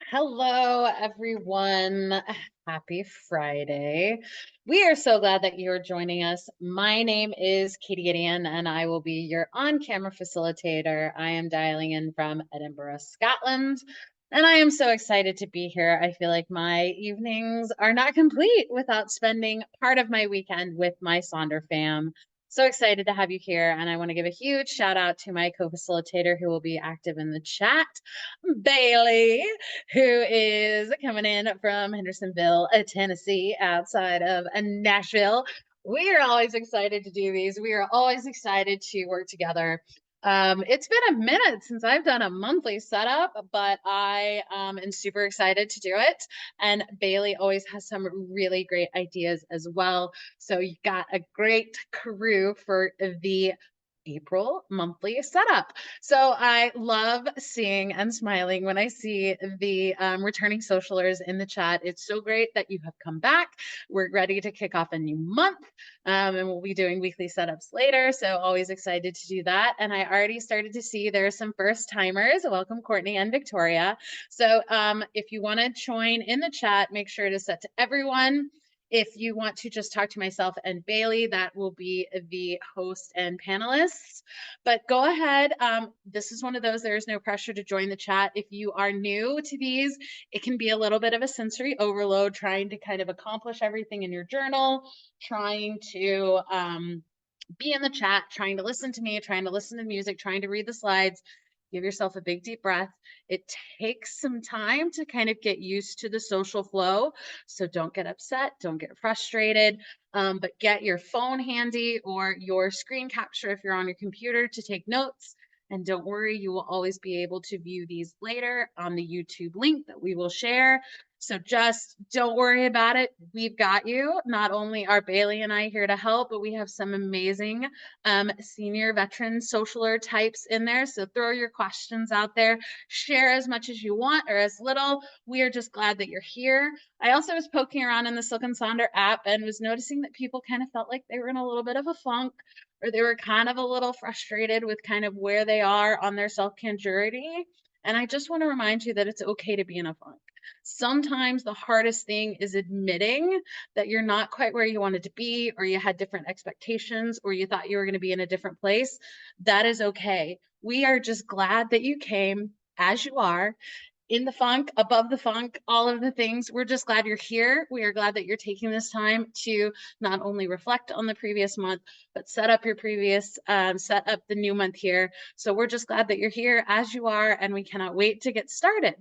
Hello, everyone. Happy Friday. We are so glad that you're joining us. My name is Katie Gideon, and I will be your on camera facilitator. I am dialing in from Edinburgh, Scotland, and I am so excited to be here. I feel like my evenings are not complete without spending part of my weekend with my Sonder fam. So excited to have you here, and I want to give a huge shout out to my co facilitator who will be active in the chat, Bailey, who is coming in from Hendersonville, Tennessee, outside of Nashville. We are always excited to do these. We are always excited to work together. It's been a minute since I've done a monthly setup, but I am super excited to do it. And Bailey always has some really great ideas as well. So you got a great crew for the April monthly setup. So I love seeing and smiling when I see the returning socialers in the chat. It's so great that you have come back. We're ready to kick off a new month, and we'll be doing weekly setups later. So always excited to do that. And I already started to see there are some first timers. Welcome, Courtney and Victoria. So if you want to join in the chat, make sure to set to everyone. If you want to just talk to myself and Bailey, that will be the host and panelists. But go ahead. This is one of those, there's no pressure to join the chat. If you are new to these, it can be a little bit of a sensory overload trying to kind of accomplish everything in your journal, trying to be in the chat, trying to listen to me, trying to listen to music, trying to read the slides. Give yourself a big deep breath. It takes some time to kind of get used to the social flow. So don't get upset, don't get frustrated, but get your phone handy or your screen capture if you're on your computer to take notes. And don't worry, you will always be able to view these later on the YouTube link that we will share. So just don't worry about it. We've got you. Not only are Bailey and I here to help, but we have some amazing senior veteran socialer types in there. So throw your questions out there, share as much as you want or as little. We are just glad that you're here. I also was poking around in the Silk and Sonder app and was noticing that people kind of felt like they were in a little bit of a funk, or they were kind of a little frustrated with kind of where they are on their self-care journey. And I just want to remind you that it's okay to be in a funk. Sometimes the hardest thing is admitting that you're not quite where you wanted to be, or you had different expectations, or you thought you were going to be in a different place. That is okay. We are just glad that you came as you are, in the funk, above the funk, all of the things. We're just glad you're here. We are glad that you're taking this time to not only reflect on the previous month, but set up your set up the new month here. So we're just glad that you're here as you are, and we cannot wait to get started.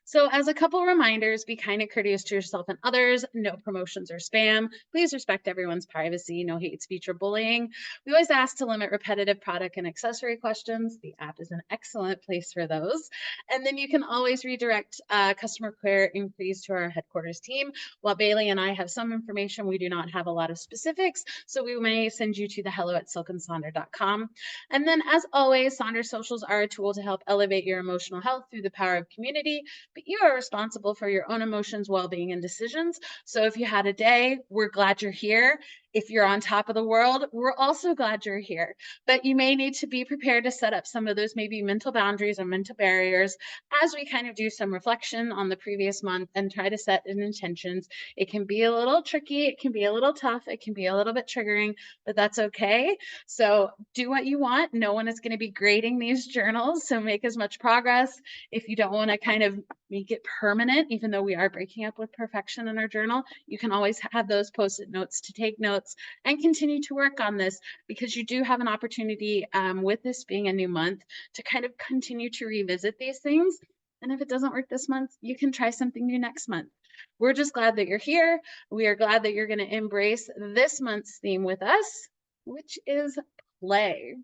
So as a couple reminders, be kind and courteous to yourself and others. No promotions or spam. Please respect everyone's privacy. No hate speech or bullying. We always ask to limit repetitive product and accessory questions. The app is an excellent place for those. And then you can always redirect customer query inquiries to our headquarters team. While Bailey and I have some information, we do not have a lot of specifics. So we may send you to the hello@silkandsonder.com. And then as always, Sonder Socials are a tool to help elevate your emotional health through the power of community, but you are responsible for your own emotions, well-being, and decisions. So if you had a day, we're glad you're here. If you're on top of the world, we're also glad you're here. But you may need to be prepared to set up some of those maybe mental boundaries or mental barriers as we kind of do some reflection on the previous month and try to set intentions. It can be a little tricky, it can be a little tough, it can be a little bit triggering, but that's okay. So do what you want. No one is going to be grading these journals, so make as much progress. If you don't want to kind of make it permanent, even though we are breaking up with perfection in our journal, you can always have those post-it notes to take notes and continue to work on this, because you do have an opportunity with this being a new month to kind of continue to revisit these things. And if it doesn't work this month, you can try something new next month. We're just glad that you're here. We are glad that you're going to embrace this month's theme with us, which is play.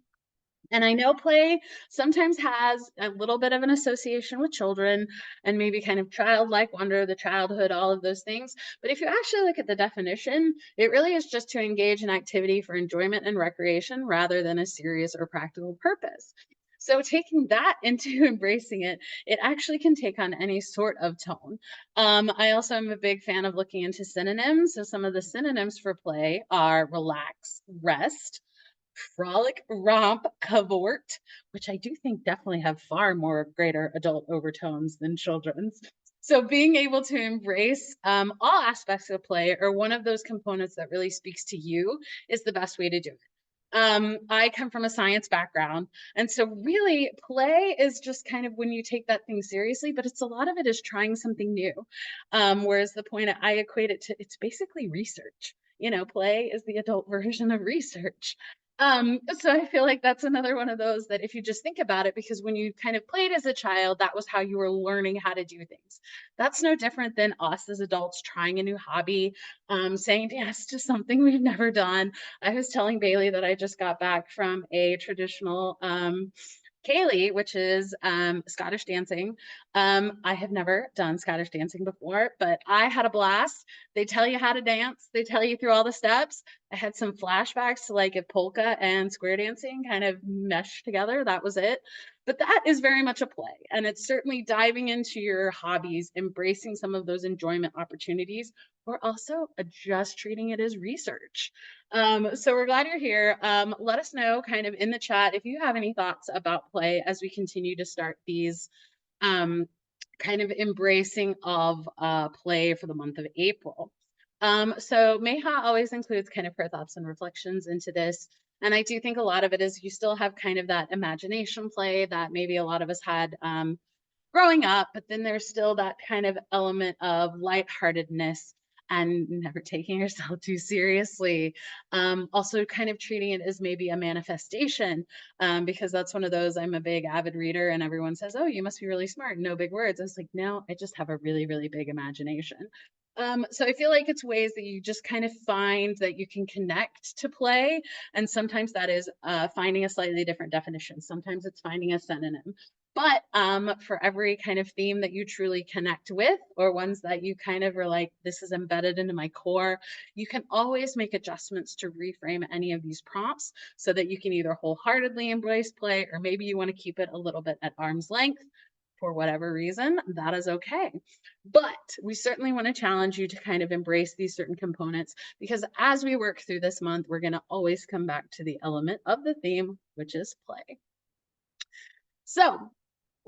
And I know play sometimes has a little bit of an association with children and maybe kind of childlike wonder, the childhood, all of those things. But if you actually look at the definition, it really is just to engage in activity for enjoyment and recreation rather than a serious or practical purpose. So taking that into embracing it, it actually can take on any sort of tone. I also am a big fan of looking into synonyms. So some of the synonyms for play are relax, rest, frolic, romp, cavort, which I do think definitely have far more greater adult overtones than children's. So being able to embrace all aspects of play or one of those components that really speaks to you is the best way to do it. I come from a science background, and so really play is just kind of when you take that thing seriously, but it's a lot of it is trying something new. Whereas the point I equate it to, it's basically research. Play is the adult version of research. So I feel like that's another one of those that if you just think about it, because when you kind of played as a child, that was how you were learning how to do things. That's no different than us as adults trying a new hobby, saying yes to something we've never done. I was telling Bailey that I just got back from a traditional Kaylee, which is Scottish dancing. I have never done Scottish dancing before, but I had a blast. They tell you how to dance, they tell you through all the steps. I had some flashbacks to like if polka and square dancing kind of meshed together. That was it. But that is very much a play. And it's certainly diving into your hobbies, embracing some of those enjoyment opportunities, or also just treating it as research. So we're glad you're here. Let us know kind of in the chat if you have any thoughts about play as we continue to start these um, kind of embracing of play for the month of April. So Meha always includes kind of her thoughts and reflections into this. And I do think a lot of it is you still have kind of that imagination play that maybe a lot of us had growing up, but then there's still that kind of element of lightheartedness and never taking yourself too seriously. Also, kind of treating it as maybe a manifestation, because that's one of those. I'm a big avid reader, and everyone says, "Oh, you must be really smart. No big words." I was like, "No, I just have a really, really big imagination." So I feel like it's ways that you just kind of find that you can connect to play, and sometimes that is finding a slightly different definition. Sometimes it's finding a synonym. But for every kind of theme that you truly connect with, or ones that you kind of are like, this is embedded into my core, you can always make adjustments to reframe any of these prompts so that you can either wholeheartedly embrace play, or maybe you want to keep it a little bit at arm's length for whatever reason. That is okay. But we certainly want to challenge you to kind of embrace these certain components, because as we work through this month, we're going to always come back to the element of the theme, which is play. So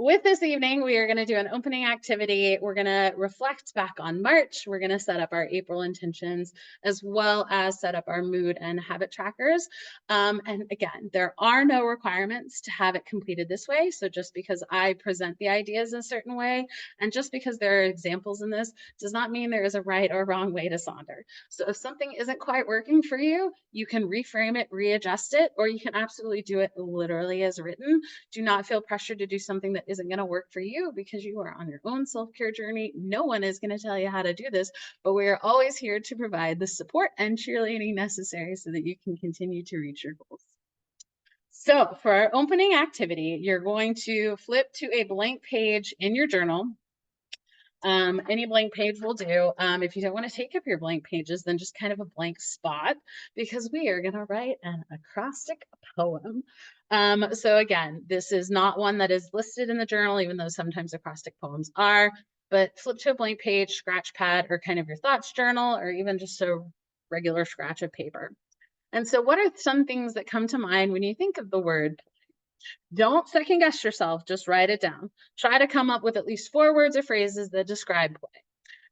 with this evening, we are going to do an opening activity. We're going to reflect back on March. We're going to set up our April intentions, as well as set up our mood and habit trackers. And again, there are no requirements to have it completed this way. So just because I present the ideas in a certain way, and just because there are examples in this, does not mean there is a right or wrong way to Sonder. So if something isn't quite working for you, you can reframe it, readjust it, or you can absolutely do it literally as written. Do not feel pressured to do something that isn't going to work for you, because you are on your own self-care journey. No one is going to tell you how to do this, but we are always here to provide the support and cheerleading necessary so that you can continue to reach your goals. So for our opening activity, you're going to flip to a blank page in your journal. Any blank page will do. If you don't want to take up your blank pages, then just kind of a blank spot, because we are going to write an acrostic poem. So again, this is not one that is listed in the journal, even though sometimes acrostic poems are, but flip to a blank page, scratch pad, or kind of your thoughts journal, or even just a regular scratch of paper. And so what are some things that come to mind when you think of the word? Don't second guess yourself, just write it down. Try to come up with at least 4 words or phrases that describe play.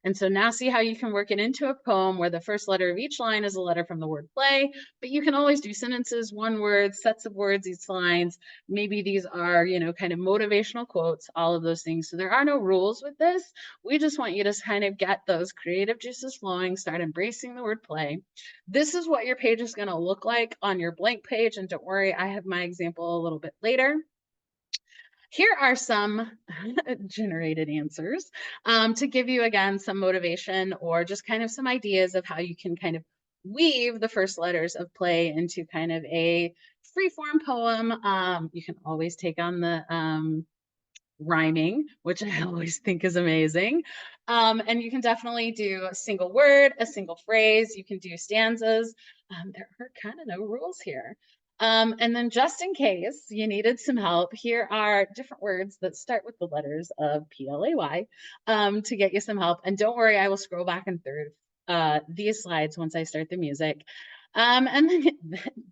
And so now see how you can work it into a poem where the first letter of each line is a letter from the word play, but you can always do sentences, one word, sets of words, each lines. Maybe these are, kind of motivational quotes, all of those things. So there are no rules with this. We just want you to kind of get those creative juices flowing, start embracing the word play. This is what your page is going to look like on your blank page. And don't worry, I have my example a little bit later. Here are some generated answers to give you, again, some motivation or just kind of some ideas of how you can kind of weave the first letters of play into kind of a free form poem. You can always take on the rhyming, which I always think is amazing. And you can definitely do a single word, a single phrase. You can do stanzas. There are kind of no rules here. And then just in case you needed some help, here are different words that start with the letters of PLAY to get you some help. And don't worry, I will scroll back and through these slides once I start the music. And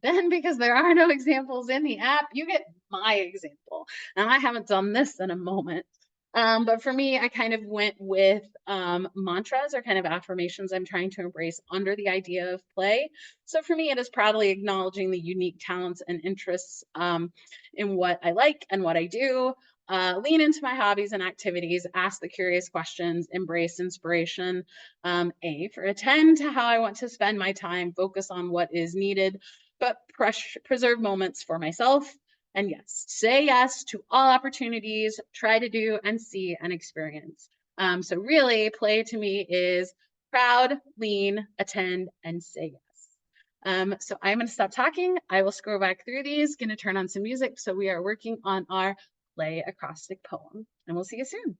then because there are no examples in the app, you get my example. And I haven't done this in a moment. But for me, I kind of went with mantras or kind of affirmations I'm trying to embrace under the idea of play. So for me, it is probably acknowledging the unique talents and interests in what I like and what I do. Lean into my hobbies and activities, ask the curious questions, embrace inspiration. For attend to how I want to spend my time, focus on what is needed, but preserve moments for myself. And yes, say yes to all opportunities, try to do and see and experience. So really, play to me is proud, lean, attend, and say yes. So I'm going to stop talking. I will scroll back through these, going to turn on some music. So we are working on our play acrostic poem, and we'll see you soon.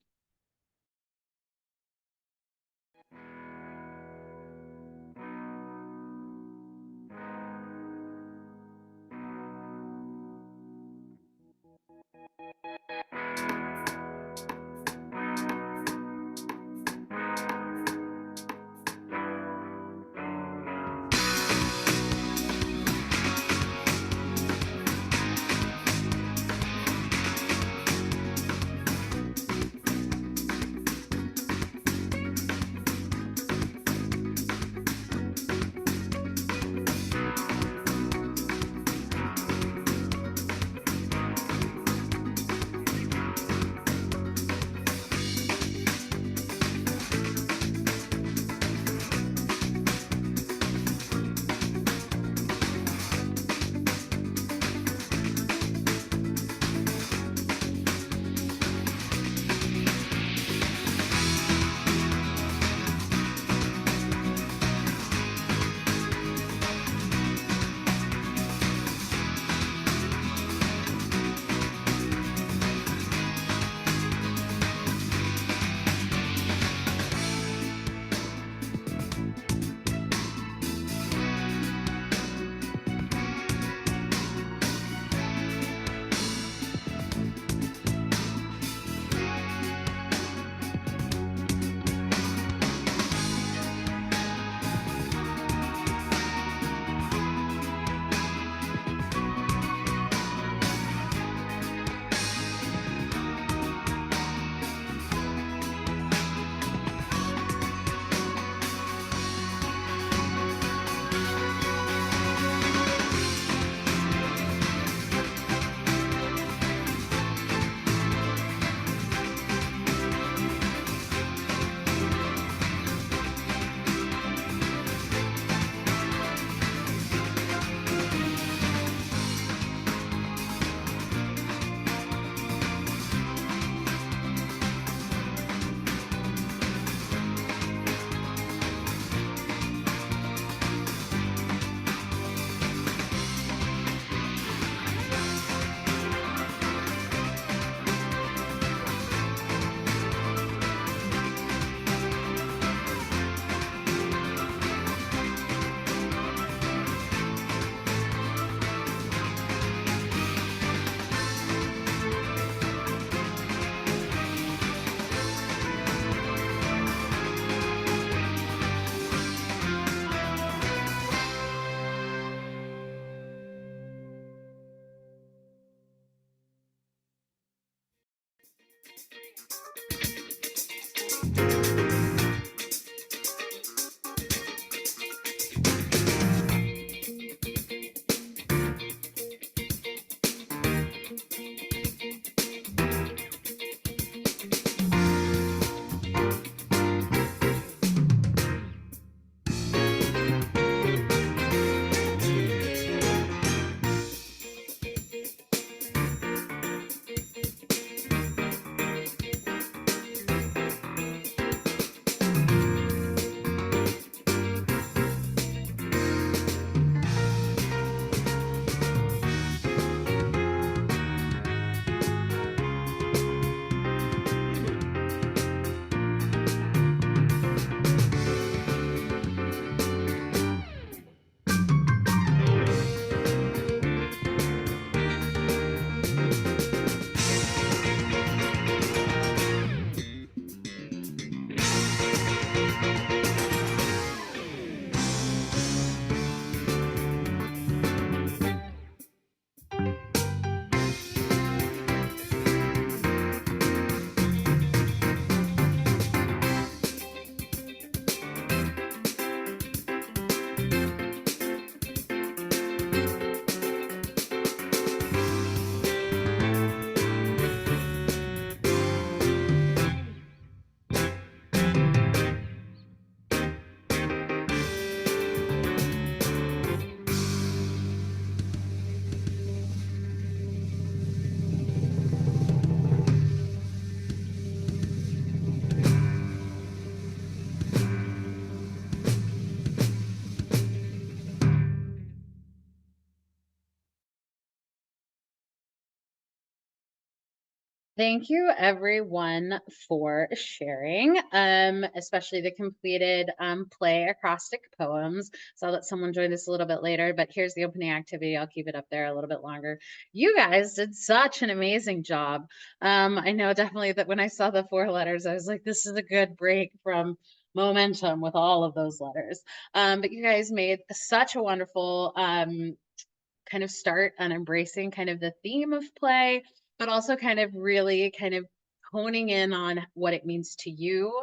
Thank you everyone for sharing, especially the completed play acrostic poems. Saw that someone joined us a little bit later, but here's the opening activity. I'll keep it up there a little bit longer. You guys did such an amazing job. I know definitely that when I saw the 4 letters, I was like, this is a good break from momentum with all of those letters. But you guys made such a wonderful kind of start on embracing kind of the theme of play, but also kind of really kind of honing in on what it means to you,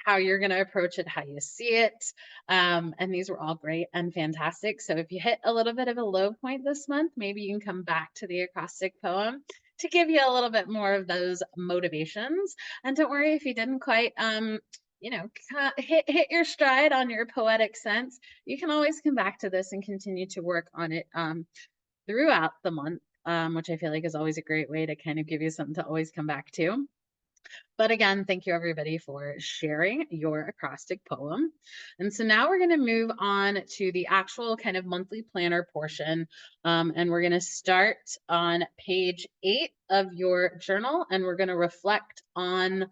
how you're going to approach it, how you see it. And these were all great and fantastic. So if you hit a little bit of a low point this month, maybe you can come back to the acrostic poem to give you a little bit more of those motivations. And don't worry if you didn't quite hit your stride on your poetic sense. You can always come back to this and continue to work on it throughout the month, which I feel like is always a great way to kind of give you something to always come back to. But again, thank you everybody for sharing your acrostic poem. And so now we're going to move on to the actual kind of monthly planner portion. And we're going to start on page 8 of your journal, and we're going to reflect on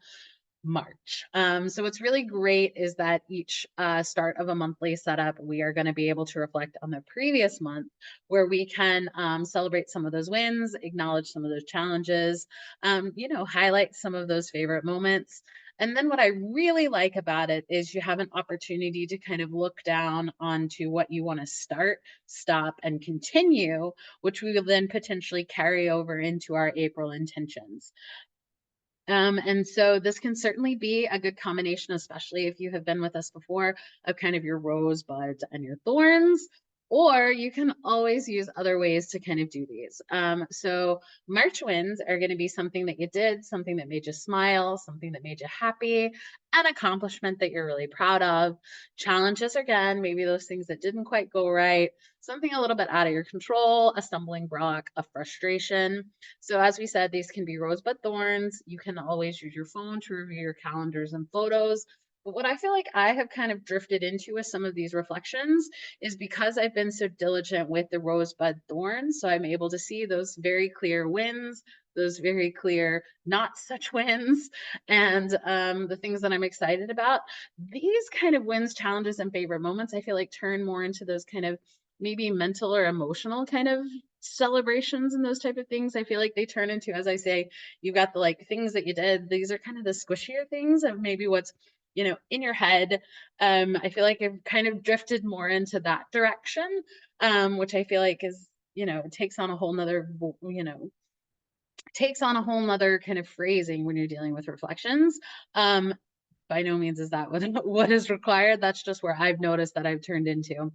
March. So what's really great is that each start of a monthly setup, we are going to be able to reflect on the previous month where we can celebrate some of those wins, acknowledge some of those challenges, highlight some of those favorite moments. And then what I really like about it is you have an opportunity to kind of look down onto what you want to start, stop, and continue, which we will then potentially carry over into our April intentions. And so this can certainly be a good combination, especially if you have been with us before, of kind of your rosebuds and your thorns, or you can always use other ways to kind of do these. So March wins are going to be something that you did, something that made you smile, something that made you happy, an accomplishment that you're really proud of. Challenges, again, maybe those things that didn't quite go right, something a little bit out of your control, a stumbling block, a frustration. So as we said, these can be rosebud thorns. You can always use your phone to review your calendars and photos. But what I feel like I have kind of drifted into with some of these reflections is because I've been so diligent with the rosebud thorns. So I'm able to see those very clear wins, those very clear not such wins, and the things that I'm excited about. These kind of wins, challenges, and favorite moments, I feel like turn more into those kind of maybe mental or emotional kind of celebrations and those type of things. I feel like they turn into, as I say, you've got the like things that you did. These are kind of the squishier things of maybe what's in your head. I feel like I've kind of drifted more into that direction, which I feel like is takes on a whole nother takes on a whole nother kind of phrasing when you're dealing with reflections. By no means is that what is required. That's just where I've noticed that I've turned into.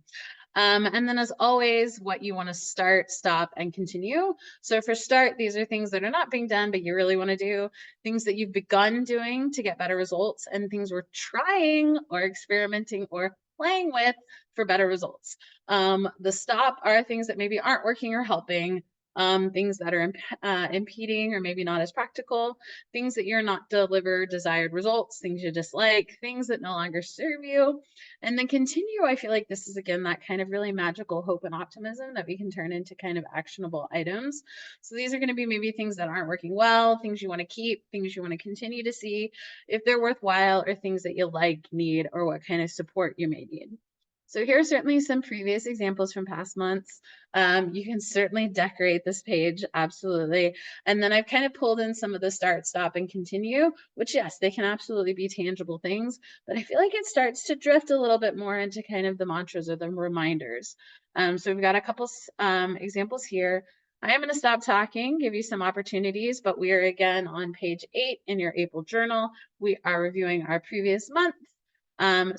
And then as always, what you want to start, stop, and continue. So for start, these are things that are not being done, but you really want to do, things that you've begun doing to get better results, and things we're trying or experimenting or playing with for better results. The stop are things that maybe aren't working or helping, things that are impeding or maybe not as practical, things that you're not deliver desired results, things you dislike, things that no longer serve you. And then continue, I feel like this is again that kind of really magical hope and optimism that we can turn into kind of actionable items. So these are going to be maybe things that aren't working well, things you want to keep, things you want to continue to see if they're worthwhile, or things that you like, need, or what kind of support you may need. So here are certainly some previous examples from past months. You can certainly decorate this page, absolutely. And then I've kind of pulled in some of the start, stop, and continue, which yes, they can absolutely be tangible things, but I feel like it starts to drift a little bit more into kind of the mantras or the reminders. So we've got a couple examples here. I am going to stop talking, give you some opportunities, but we are again on page 8 in your April journal. We are reviewing our previous month.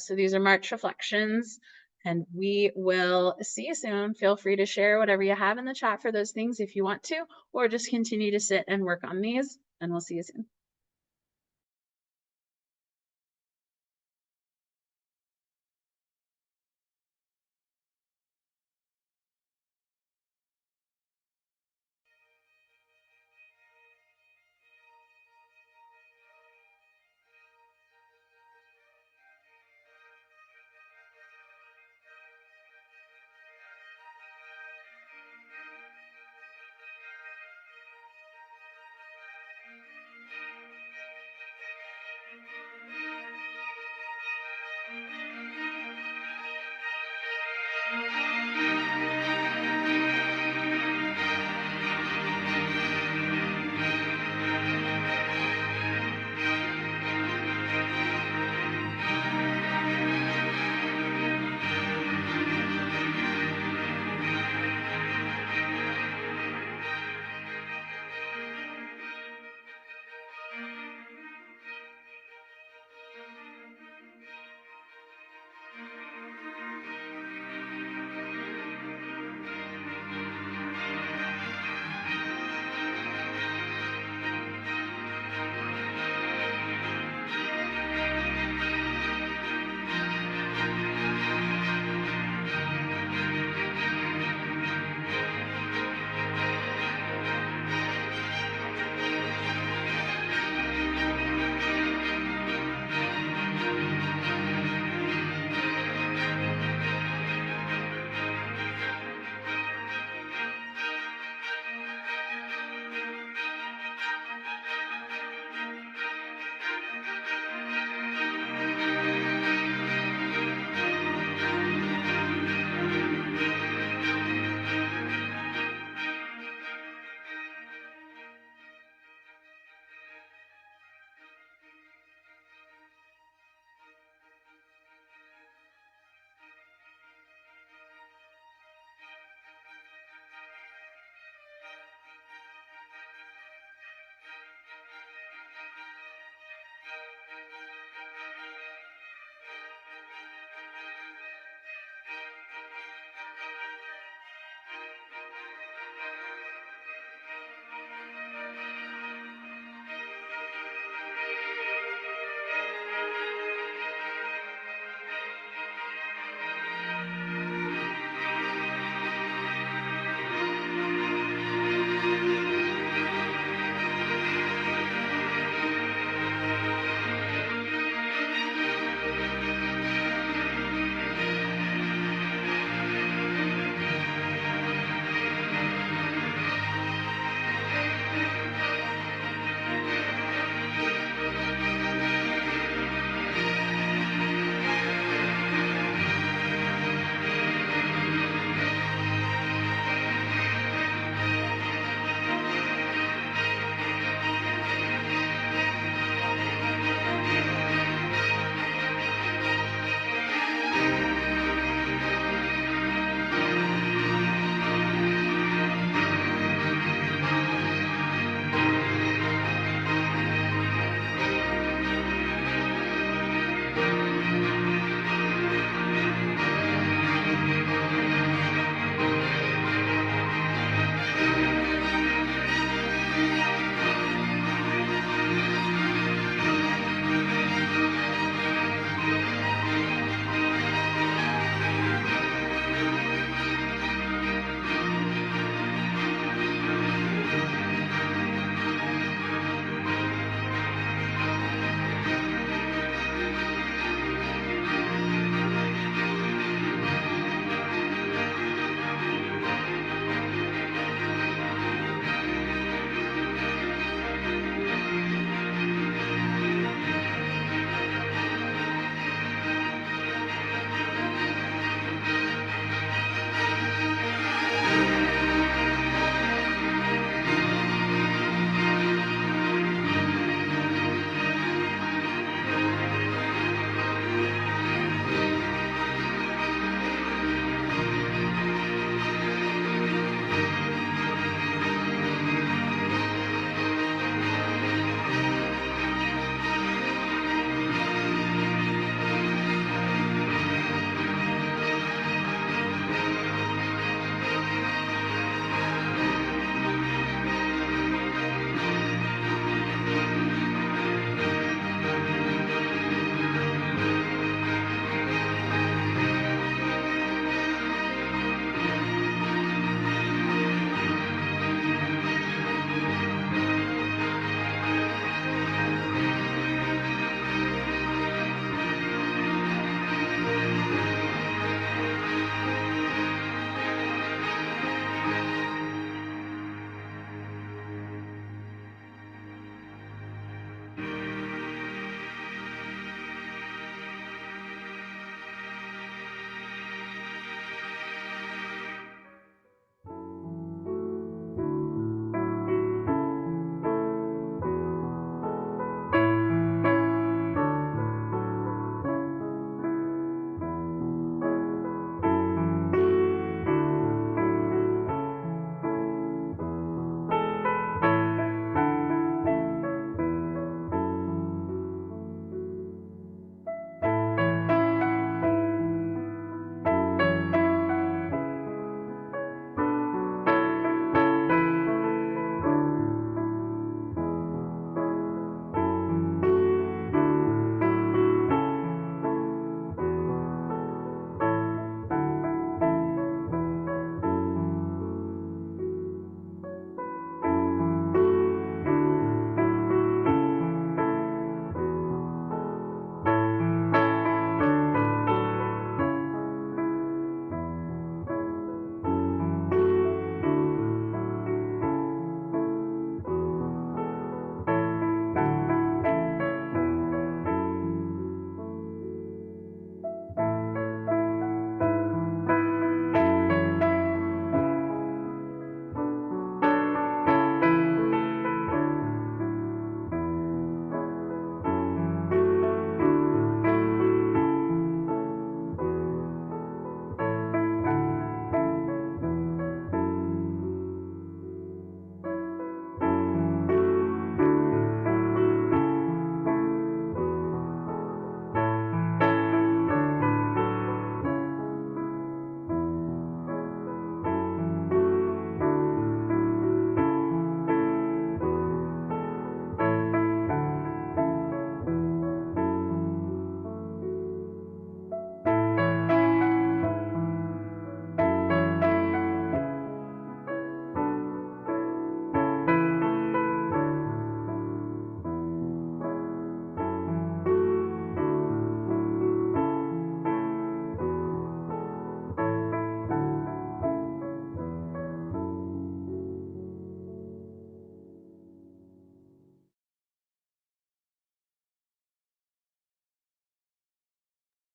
So these are March reflections, and we will see you soon. Feel free to share whatever you have in the chat for those things if you want to, or just continue to sit and work on these, and we'll see you soon.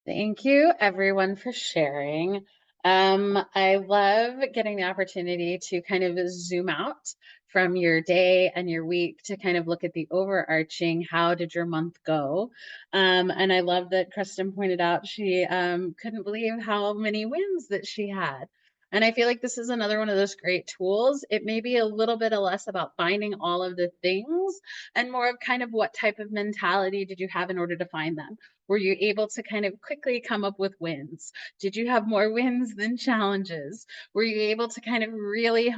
Thank you, everyone, for sharing. I love getting the opportunity to kind of zoom out from your day and your week to kind of look at the overarching how did your month go? And I love that Kristen pointed out she couldn't believe how many wins that she had. And I feel like this is another one of those great tools. It may be a little bit less about finding all of the things and more of kind of what type of mentality did you have in order to find them. Were you able to kind of quickly come up with wins? Did you have more wins than challenges? Were you able to kind of really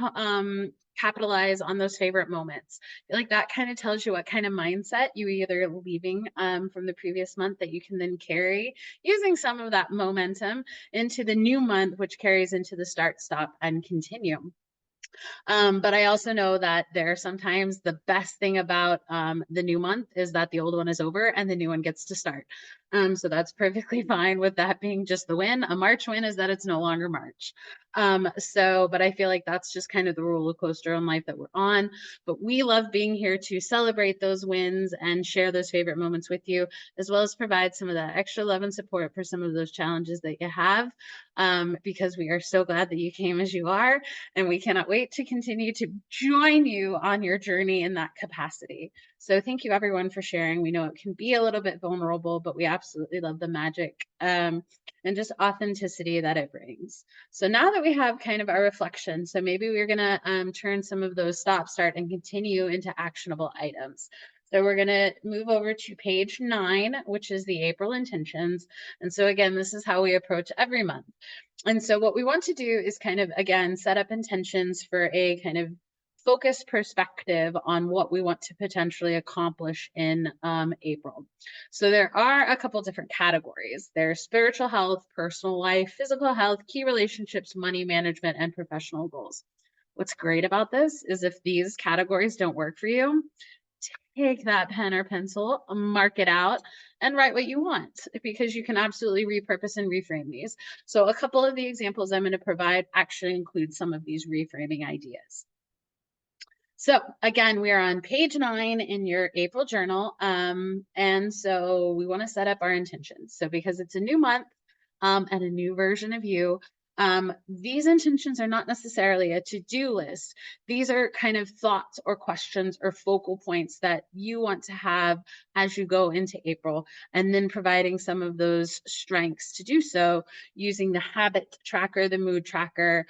capitalize on those favorite moments? Like that kind of tells you what kind of mindset you either leaving from the previous month that you can then carry using some of that momentum into the new month, which carries into the start, stop, and continue. But I also know that there are sometimes the best thing about the new month is that the old one is over and the new one gets to start. So that's perfectly fine with that being just the win. A March win is that it's no longer March. But I feel like that's just kind of the roller coaster in life that we're on. But we love being here to celebrate those wins and share those favorite moments with you, as well as provide some of that extra love and support for some of those challenges that you have, because we are so glad that you came as you are. And we cannot wait to continue to join you on your journey in that capacity. So thank you everyone for sharing. We know it can be a little bit vulnerable, but we absolutely love the magic and just authenticity that it brings. So now that we have kind of our reflection, so maybe we're gonna turn some of those stop, start, and continue into actionable items. So we're going to move over to page 9, which is the April intentions. And so again, this is how we approach every month. And so what we want to do is kind of, again, set up intentions for a kind of focused perspective on what we want to potentially accomplish in April. So there are a couple different categories. There's spiritual health, personal life, physical health, key relationships, money management, and professional goals. What's great about this is if these categories don't work for you, take that pen or pencil, mark it out, and write what you want, because you can absolutely repurpose and reframe these. So a couple of the examples I'm going to provide actually include some of these reframing ideas. So again, we are on page 9 in your April journal. And so we want to set up our intentions. So because it's a new month and a new version of you, these intentions are not necessarily a to-do list. These are kind of thoughts or questions or focal points that you want to have as you go into April, and then providing some of those strengths to do so using the habit tracker, the mood tracker,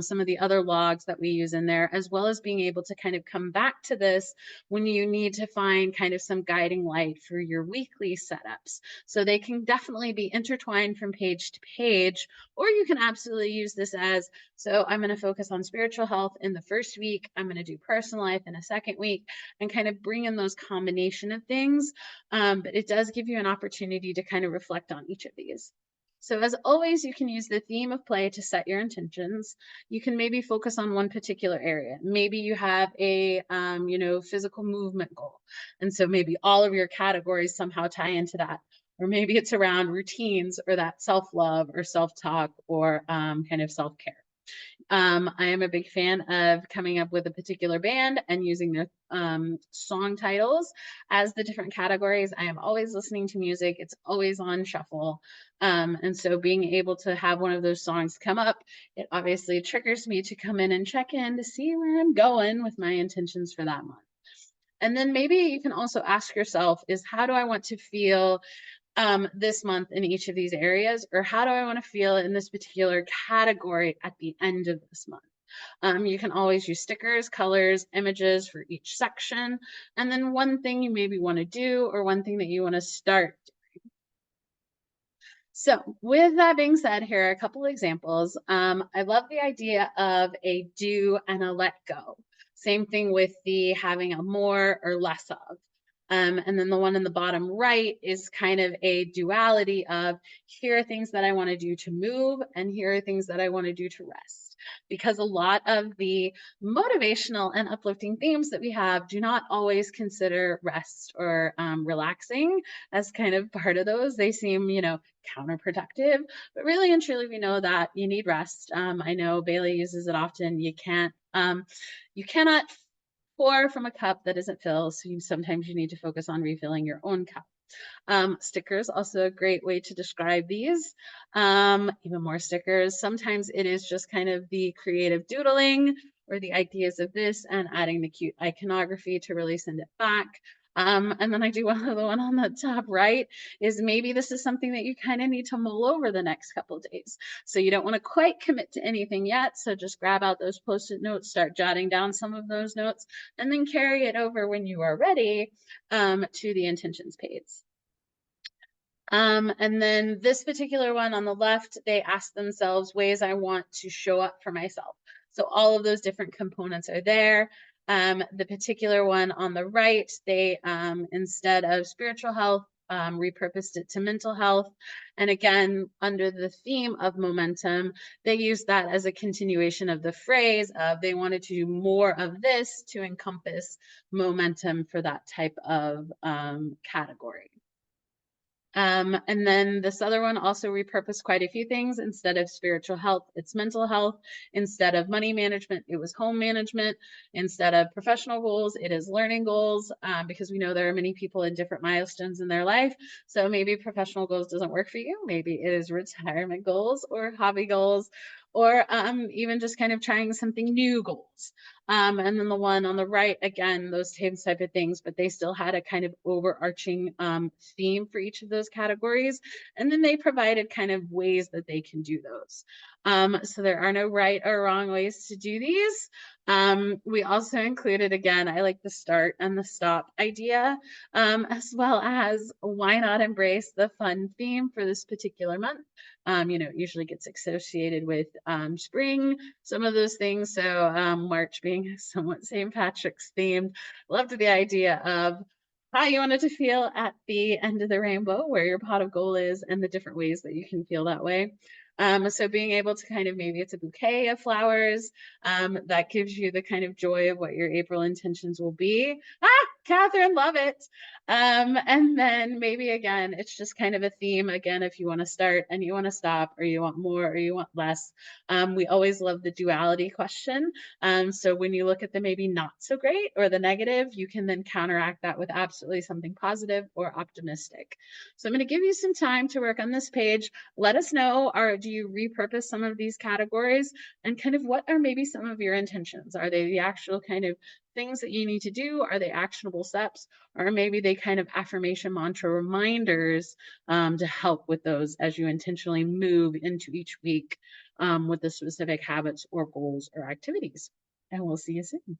some of the other logs that we use in there, as well as being able to kind of come back to this when you need to find kind of some guiding light for your weekly setups. So they can definitely be intertwined from page to page, or you can absolutely use this as, so I'm going to focus on spiritual health in the first week, I'm going to do personal life in a second week, and kind of bring in those combination of things. But it does give you an opportunity to kind of reflect on each of these. So as always, you can use the theme of play to set your intentions. You can maybe focus on one particular area. Maybe you have a, physical movement goal. And so maybe all of your categories somehow tie into that. Or maybe it's around routines or that self-love or self-talk or kind of self-care. I am a big fan of coming up with a particular band and using their song titles as the different categories. I am always listening to music. It's always on shuffle. And so being able to have one of those songs come up, it obviously triggers me to come in and check in to see where I'm going with my intentions for that month. And then maybe you can also ask yourself is how do I want to feel this month in each of these areas, or how do I want to feel in this particular category at the end of this month? You can always use stickers, colors, images for each section, and then one thing you maybe want to do or one thing that you want to start. So with that being said, here are a couple examples. I love the idea of a do and a let go. Same thing with the having a more or less of. And then the one in the bottom right is kind of a duality of here are things that I want to do to move, and here are things that I want to do to rest. Because a lot of the motivational and uplifting themes that we have do not always consider rest or relaxing as kind of part of those. They seem, counterproductive, but really and truly we know that you need rest. I know Bailey uses it often. You cannot pour from a cup that isn't filled, so sometimes you need to focus on refilling your own cup. Stickers, also a great way to describe these. Even more stickers. Sometimes it is just kind of the creative doodling or the ideas of this and adding the cute iconography to really send it back. And then I do one of the one on the top right is maybe this is something that you kind of need to mull over the next couple of days. So you don't want to quite commit to anything yet. So just grab out those post-it notes, start jotting down some of those notes, and then carry it over when you are ready to the intentions page. And then this particular one on the left, they ask themselves ways I want to show up for myself. So all of those different components are there. The particular one on the right, they instead of spiritual health, repurposed it to mental health. And again, under the theme of momentum, they use that as a continuation of the phrase of they wanted to do more of this to encompass momentum for that type of category. And then this other one also repurposed quite a few things. Instead of spiritual health, it's mental health. Instead of money management, it was home management. Instead of professional goals, it is learning goals, because we know there are many people in different milestones in their life. So maybe professional goals doesn't work for you. Maybe it is retirement goals or hobby goals, or even just kind of trying something new goals. And then the one on the right, again, those same type of things, but they still had a kind of overarching theme for each of those categories. And then they provided kind of ways that they can do those. So there are no right or wrong ways to do these. We also included, again, I like the start and the stop idea, as well as why not embrace the fun theme for this particular month. It usually gets associated with spring, some of those things. So March being somewhat St. Patrick's themed, loved the idea of how you wanted to feel at the end of the rainbow, where your pot of gold is, and the different ways that you can feel that way. So being able to kind of, maybe it's a bouquet of flowers, that gives you the kind of joy of what your April intentions will be. Catherine, love it. And then maybe again, it's just kind of a theme. Again, if you want to start and you want to stop, or you want more or you want less. We always love the duality question. So when you look at the maybe not so great or the negative, you can then counteract that with absolutely something positive or optimistic. So I'm going to give you some time to work on this page. Let us know, do you repurpose some of these categories, and kind of what are maybe some of your intentions? Are they the actual kind of things that you need to do? Are they actionable steps? Or maybe they kind of affirmation mantra reminders to help with those as you intentionally move into each week with the specific habits or goals or activities. And we'll see you soon.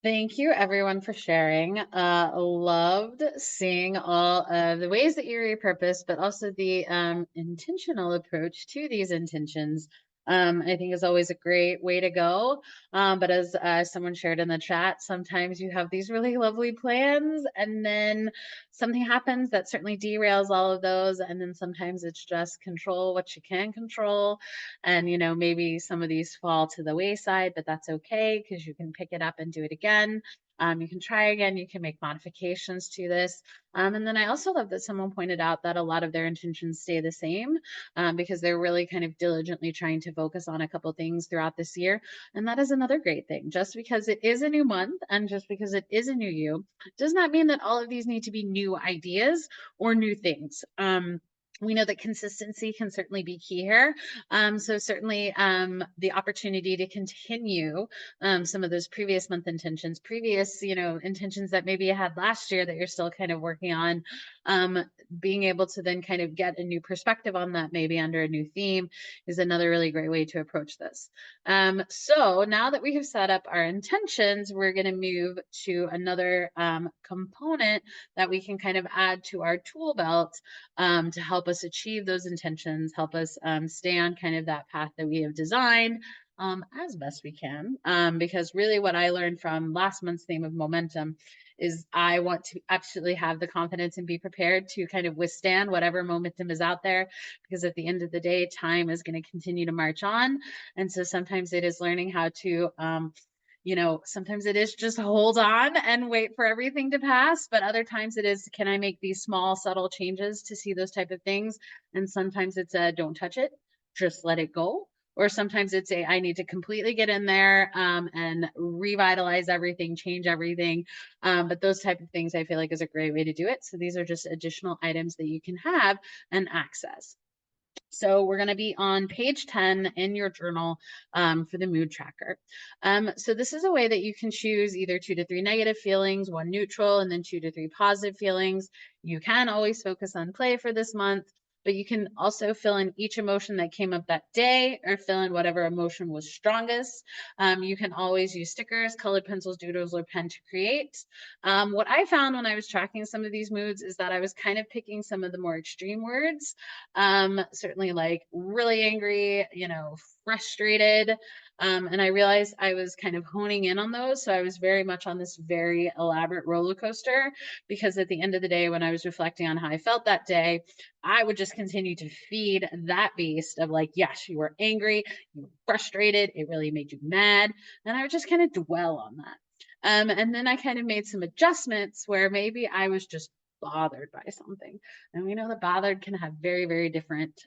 Thank you everyone for sharing. Loved seeing all of the ways that you repurpose, but also the intentional approach to these intentions. I think is always a great way to go. But as someone shared in the chat, sometimes you have these really lovely plans and then something happens that certainly derails all of those. And then sometimes it's just control what you can control. And, maybe some of these fall to the wayside, but that's okay because you can pick it up and do it again. You can try again, you can make modifications to this. And then I also love that someone pointed out that a lot of their intentions stay the same because they're really kind of diligently trying to focus on a couple things throughout this year. And that is another great thing. Just because it is a new month and just because it is a new you does not mean that all of these need to be new ideas or new things. We know that consistency can certainly be key here. So certainly the opportunity to continue some of those previous month intentions, previous, intentions that maybe you had last year that you're still kind of working on, being able to then kind of get a new perspective on that, maybe under a new theme, is another really great way to approach this. So now that we have set up our intentions, we're going to move to another component that we can kind of add to our tool belt to help us achieve those intentions, help us stay on kind of that path that we have designed as best we can. Because really what I learned from last month's theme of momentum is I want to absolutely have the confidence and be prepared to kind of withstand whatever momentum is out there, because at the end of the day, time is going to continue to march on. And so sometimes it is learning how to sometimes it is just hold on and wait for everything to pass, but other times it is, can I make these small, subtle changes to see those type of things? And sometimes it's a don't touch it, just let it go. Or sometimes it's a I need to completely get in there and revitalize everything, change everything. But those type of things I feel like is a great way to do it. So these are just additional items that you can have and access. So we're going to be on page 10 in your journal for the mood tracker. So this is a way that you can choose either 2 to 3 negative feelings, 1 neutral, and then 2 to 3 positive feelings. You can always focus on play for this month, but you can also fill in each emotion that came up that day or fill in whatever emotion was strongest. You can always use stickers, colored pencils, doodles, or pen to create. What I found when I was tracking some of these moods is that I was kind of picking some of the more extreme words, certainly like really angry, frustrated. And I realized I was kind of honing in on those. So I was very much on this very elaborate roller coaster because at the end of the day, when I was reflecting on how I felt that day, I would just continue to feed that beast of like, yes, you were angry, you were frustrated, it really made you mad. And I would just kind of dwell on that. And then I kind of made some adjustments where maybe I was just bothered by something. And we know that bothered can have very, very different,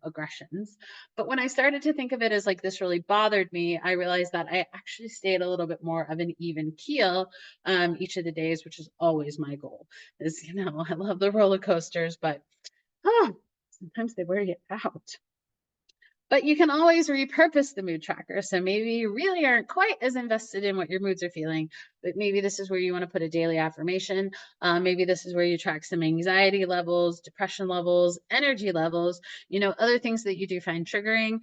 aggressions. But when I started to think of it as like this really bothered me, I realized that I actually stayed a little bit more of an even keel each of the days, which is always my goal. Is I love the roller coasters, but sometimes they wear you out. But you can always repurpose the mood tracker. So maybe you really aren't quite as invested in what your moods are feeling, but maybe this is where you want to put a daily affirmation. Maybe this is where you track some anxiety levels, depression levels, energy levels, other things that you do find triggering.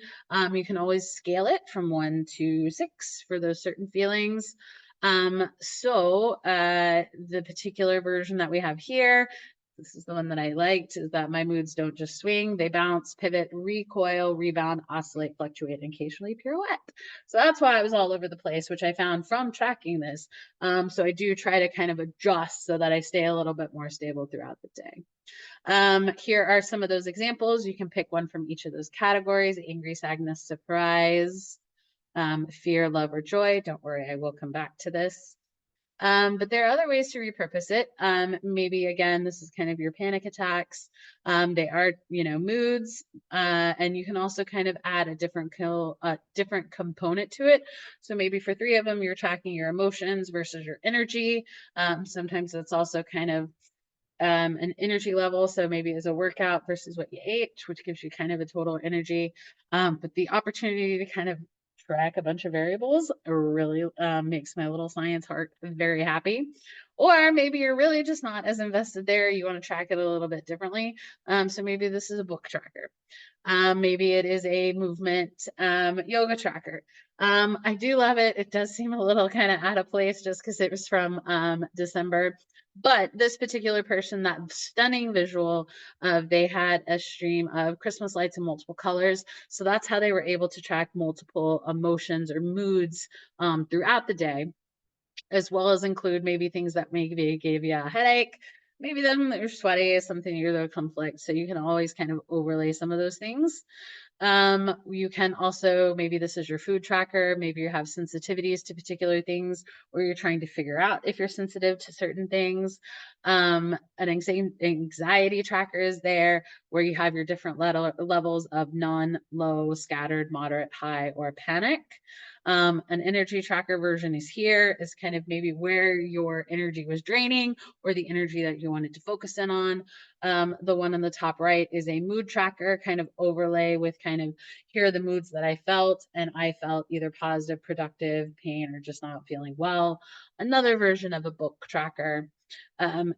You can always scale it from 1 to 6 for those certain feelings. The particular version that we have here, this is the one that I liked, is that my moods don't just swing, they bounce, pivot, recoil, rebound, oscillate, fluctuate, and occasionally pirouette. So that's why I was all over the place, which I found from tracking this. So I do try to kind of adjust so that I stay a little bit more stable throughout the day. Here are some of those examples. You can pick one from each of those categories: angry, sadness, surprise, fear, love, or joy. Don't worry, I will come back to this. But there are other ways to repurpose it. Maybe again, this is kind of your panic attacks. They are, moods, and you can also kind of add a different component to it. So maybe for 3 of them, you're tracking your emotions versus your energy. Sometimes it's also kind of an energy level. So maybe it's a workout versus what you ate, which gives you kind of a total energy. But the opportunity to kind of track a bunch of variables really makes my little science heart very happy. Or maybe you're really just not as invested there. You want to track it a little bit differently. So maybe this is a book tracker. Maybe it is a movement yoga tracker. I do love it. It does seem a little kind of out of place just because it was from December. But this particular person, that stunning visual of they had a stream of Christmas lights in multiple colors. So that's how they were able to track multiple emotions or moods throughout the day, as well as include maybe things that maybe gave you a headache, maybe them that you're sweaty, something you're the conflict. So you can always kind of overlay some of those things. You can also, maybe this is your food tracker, maybe you have sensitivities to particular things, or you're trying to figure out if you're sensitive to certain things. An anxiety tracker is there where you have your different levels of none, low, scattered, moderate, high, or panic. An energy tracker version is here, is kind of maybe where your energy was draining or the energy that you wanted to focus in on. The one on the top right is a mood tracker kind of overlay with kind of here are the moods that I felt, and I felt either positive, productive, pain, or just not feeling well. Another version of a book tracker.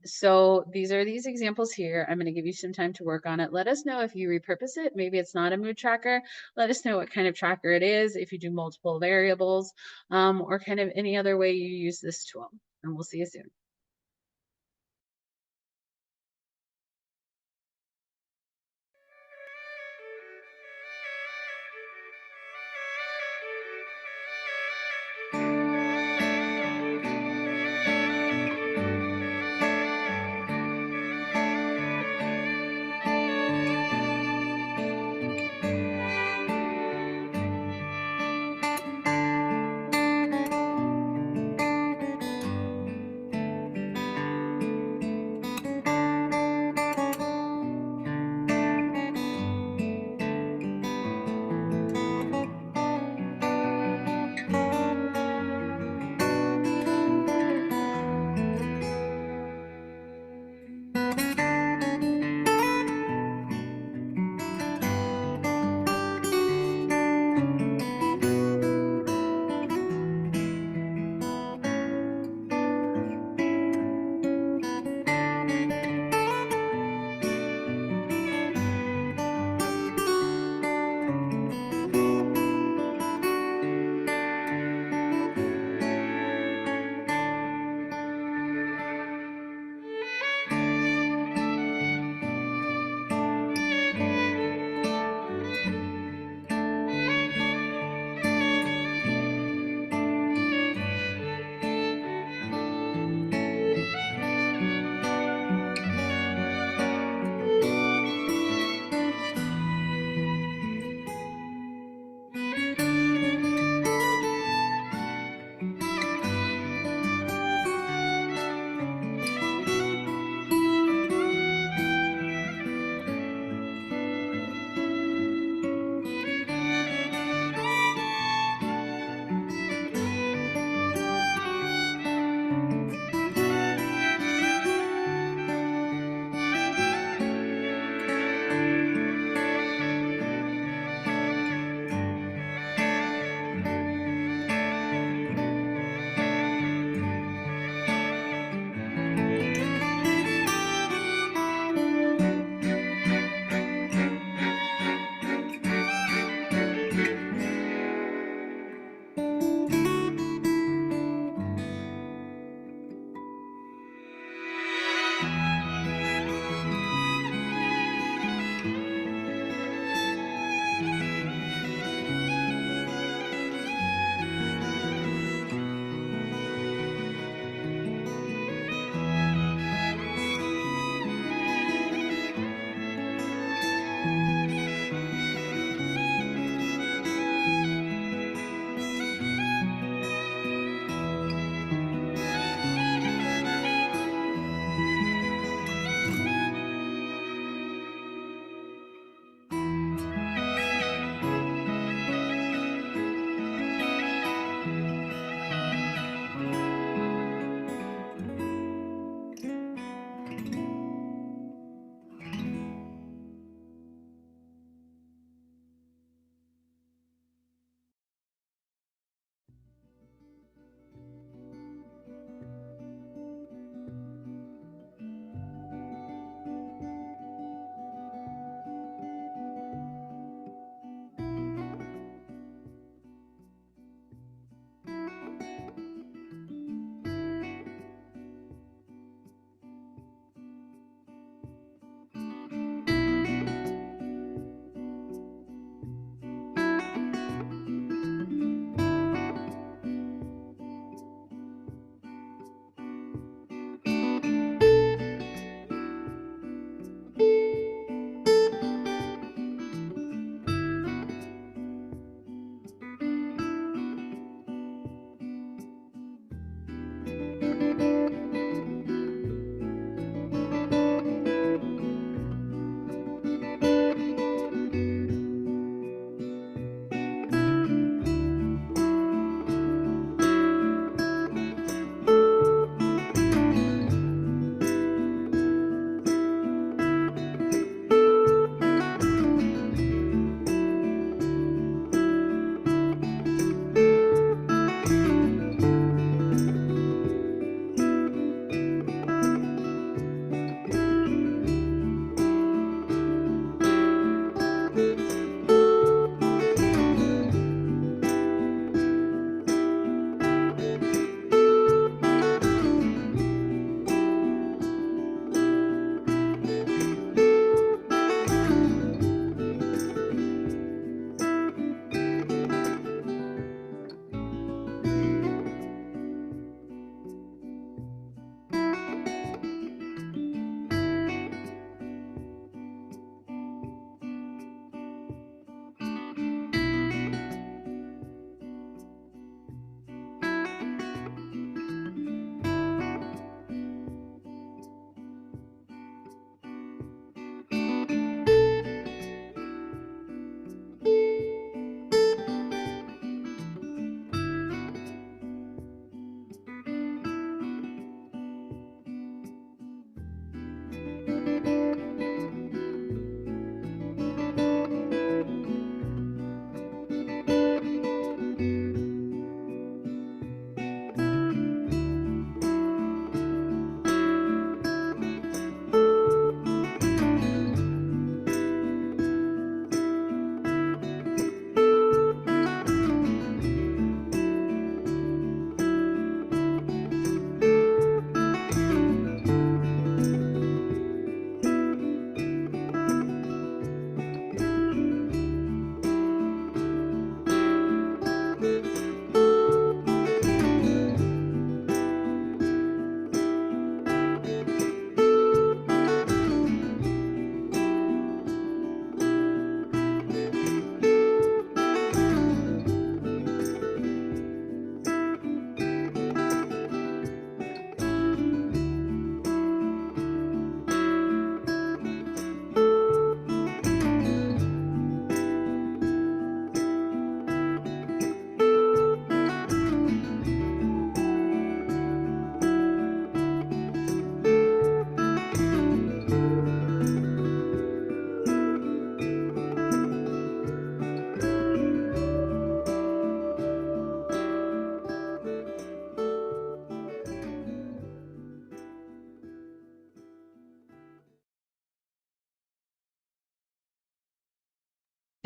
So these are these examples here. I'm going to give you some time to work on it. Let us know if you repurpose it. Maybe it's not a mood tracker. Let us know what kind of tracker it is, if you do multiple variables, or kind of any other way you use this tool. And we'll see you soon.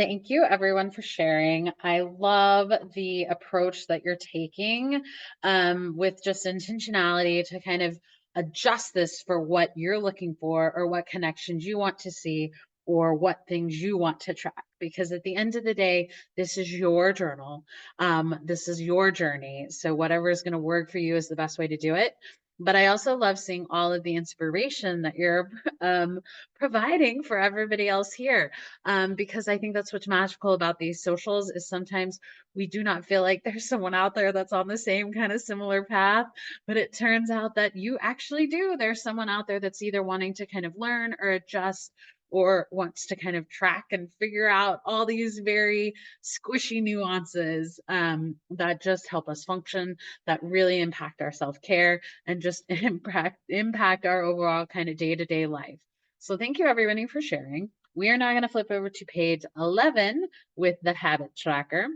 Thank you, everyone, for sharing. I love the approach that you're taking with just intentionality to kind of adjust this for what you're looking for or what connections you want to see or what things you want to track. Because at the end of the day, this is your journal. This is your journey. So, whatever is going to work for you is the best way to do it. But I also love seeing all of the inspiration that you're providing for everybody else here, because I think that's what's magical about these socials is sometimes we do not feel like there's someone out there that's on the same kind of similar path, but it turns out that you actually do. There's someone out there that's either wanting to kind of learn or adjust or wants to kind of track and figure out all these very squishy nuances that just help us function, that really impact our self-care and just impact our overall kind of day-to-day life. So thank you everybody for sharing. We are now going to flip over to page 11 with the habit tracker.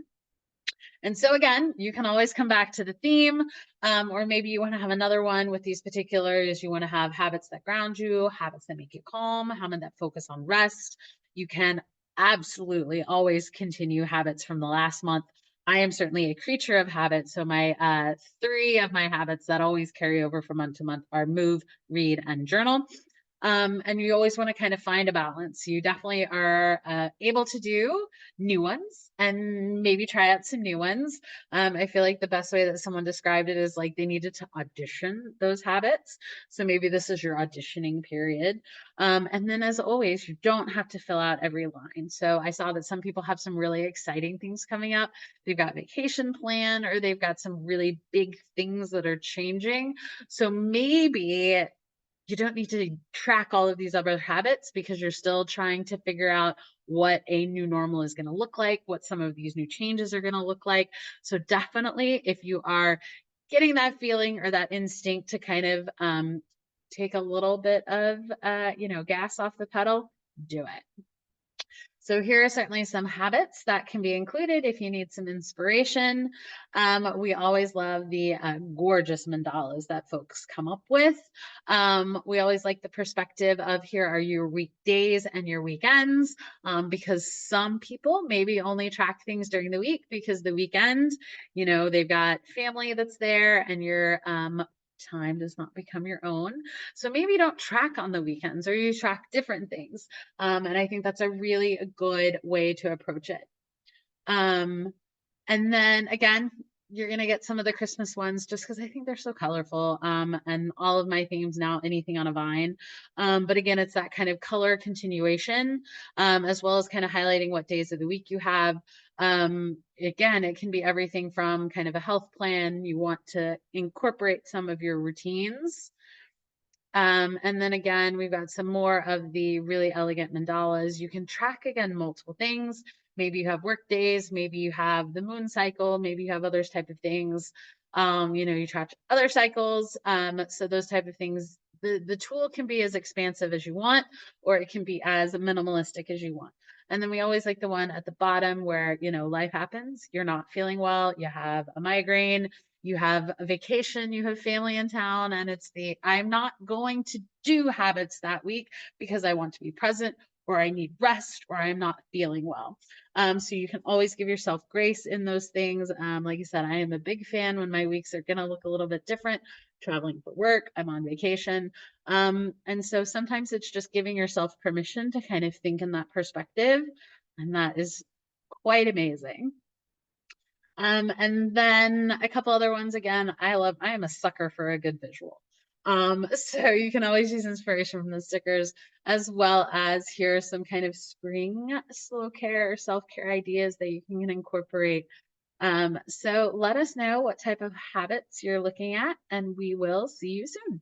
And so again, you can always come back to the theme, or maybe you want to have another one with these particulars. You want to have habits that ground you, habits that make you calm, habits that focus on rest. You can absolutely always continue habits from the last month. I am certainly a creature of habits. So my three of my habits that always carry over from month to month are move, read, and journal. And you always want to kind of find a balance. You definitely are able to do new ones and maybe try out some new ones. I feel like the best way that someone described it is like they needed to audition those habits. So maybe this is your auditioning period. And then, as always, you don't have to fill out every line. So I saw that some people have some really exciting things coming up. They've got vacation plan or they've got some really big things that are changing. So maybe you don't need to track all of these other habits because you're still trying to figure out what a new normal is going to look like, what some of these new changes are going to look like. So definitely, if you are getting that feeling or that instinct to kind of take a little bit of gas off the pedal, do it. So here are certainly some habits that can be included if you need some inspiration. We always love the gorgeous mandalas that folks come up with. We always like the perspective of here are your weekdays and your weekends, because some people maybe only track things during the week because the weekend, they've got family that's there and your time does not become your own. So maybe you don't track on the weekends or you track different things. And I think that's a really good way to approach it. And then again, you're going to get some of the Christmas ones just because I think they're so colorful. And all of my themes now, anything on a vine. But again, it's that kind of color continuation, as well as kind of highlighting what days of the week you have. Again, it can be everything from kind of a health plan. You want to incorporate some of your routines. And then again, we've got some more of the really elegant mandalas. You can track again multiple things. Maybe you have work days, maybe you have the moon cycle, maybe you have others type of things. You track other cycles. So those type of things, the tool can be as expansive as you want, or it can be as minimalistic as you want. And then we always like the one at the bottom where, life happens, you're not feeling well, you have a migraine, you have a vacation, you have family in town, and it's I'm not going to do habits that week because I want to be present or I need rest or I'm not feeling well. So you can always give yourself grace in those things. Like I said, I am a big fan when my weeks are going to look a little bit different, traveling for work, I'm on vacation. And so sometimes it's just giving yourself permission to kind of think in that perspective. And that is quite amazing. And then a couple other ones again, I am a sucker for a good visual. So you can always use inspiration from the stickers, as well as here are some kind of spring slow care or self-care ideas that you can incorporate. So let us know what type of habits you're looking at, and we will see you soon.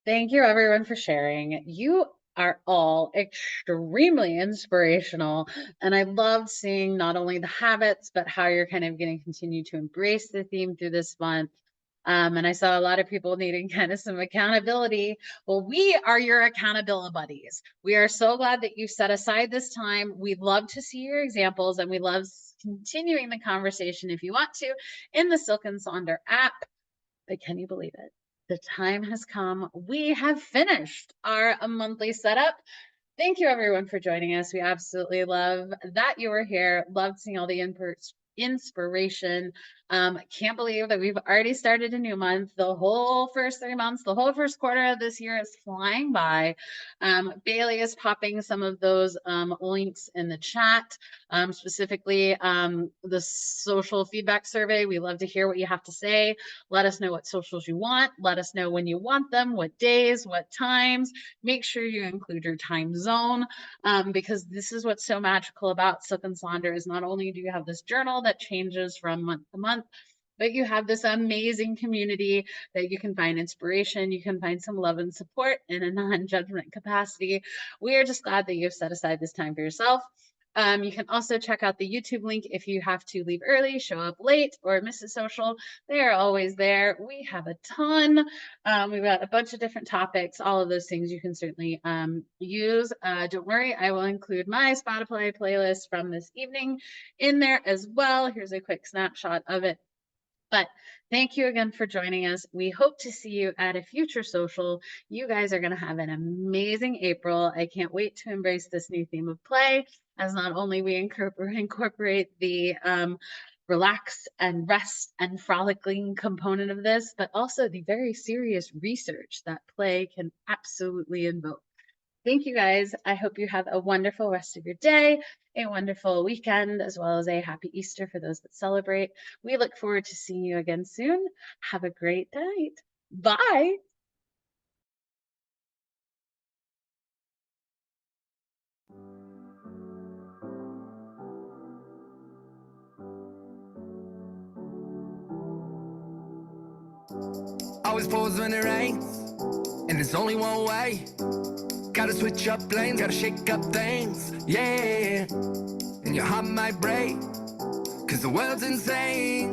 Thank you everyone for sharing. You are all extremely inspirational. And I loved seeing not only the habits, but how you're kind of going to continue to embrace the theme through this month. And I saw a lot of people needing kind of some accountability. Well, we are your accountability buddies. We are so glad that you set aside this time. We love to see your examples and we love continuing the conversation if you want to in the Silk and Sonder app. But can you believe it? The time has come. We have finished our monthly setup. Thank you everyone for joining us. We absolutely love that you were here. Loved seeing all the inspiration. Can't believe that we've already started a new month. The whole first 3 months, the whole first quarter of this year is flying by. Bailey is popping some of those links in the chat, specifically the social feedback survey. We love to hear what you have to say. Let us know what socials you want. Let us know when you want them, what days, what times. Make sure you include your time zone, because this is what's so magical about Silk and Sonder is not only do you have this journal that changes from month to month, but you have this amazing community that you can find inspiration, you can find some love and support in a non-judgment capacity. We are just glad that you've set aside this time for yourself. You can also check out the YouTube link if you have to leave early, show up late, or miss a social. They are always there. We have a ton. We've got a bunch of different topics. All of those things you can certainly use. Don't worry, I will include my Spotify playlist from this evening in there as well. Here's a quick snapshot of it. But thank you again for joining us. We hope to see you at a future social. You guys are going to have an amazing April. I can't wait to embrace this new theme of play, as not only we incorporate the relax and rest and frolicking component of this, but also the very serious research that play can absolutely invoke. Thank you guys. I hope you have a wonderful rest of your day, a wonderful weekend, as well as a happy Easter for those that celebrate. We look forward to seeing you again soon. Have a great night. Bye. Always pose when it rains, and there's only one way. Gotta switch up lanes, gotta shake up things, yeah. And your heart might break, cause the world's insane.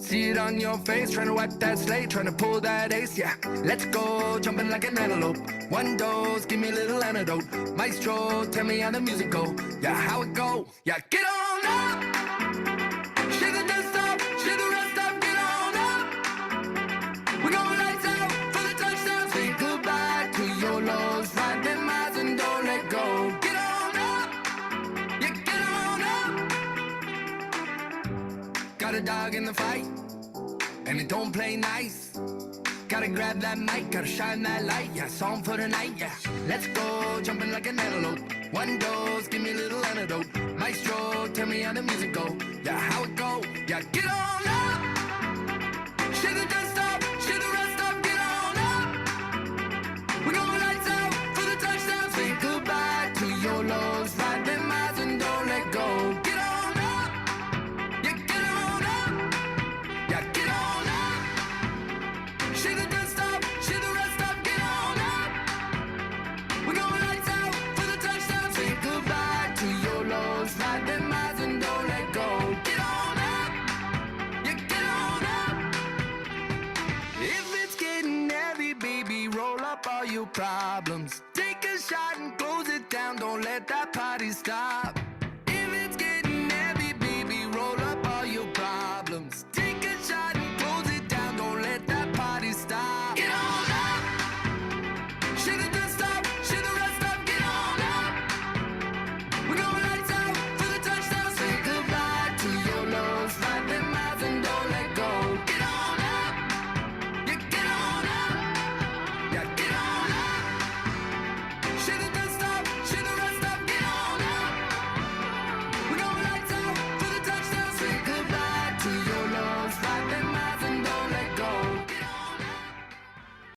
See it on your face, trying to wipe that slate, trying to pull that ace, yeah. Let's go, jumping like an antelope. One dose, give me a little antidote. Maestro, tell me how the music go, yeah, how it go, yeah. Get on up, shake the dust off, shake the rust off, get on up. We're going lights out for the touchdown. Say goodbye to your lows, ride them eyes and don't let go. Get on up, yeah, get on up. Got a dog in the fight, and it don't play nice. Gotta grab that mic, gotta shine that light, yeah, song for the night, yeah. Let's go, jumping like an antelope. One dose, give me a little antidote. Maestro, tell me how the music go, yeah, how it go, yeah, get on up. Shake the dust off, shake the rust off, get on up. We're going lights out for the touchdown. Say goodbye to your lows, ride them eyes and don't let go. Get on up, yeah, get on up, yeah, get on up. Shake the dust off, shake the rust off, get on up. We're going lights out for the touchdown. Say goodbye to your lows, ride them eyes and don't let go. Get on up, yeah, get on up. If it's getting heavy, baby, roll up all your problems. Take a shot and close it down, don't let that party stop.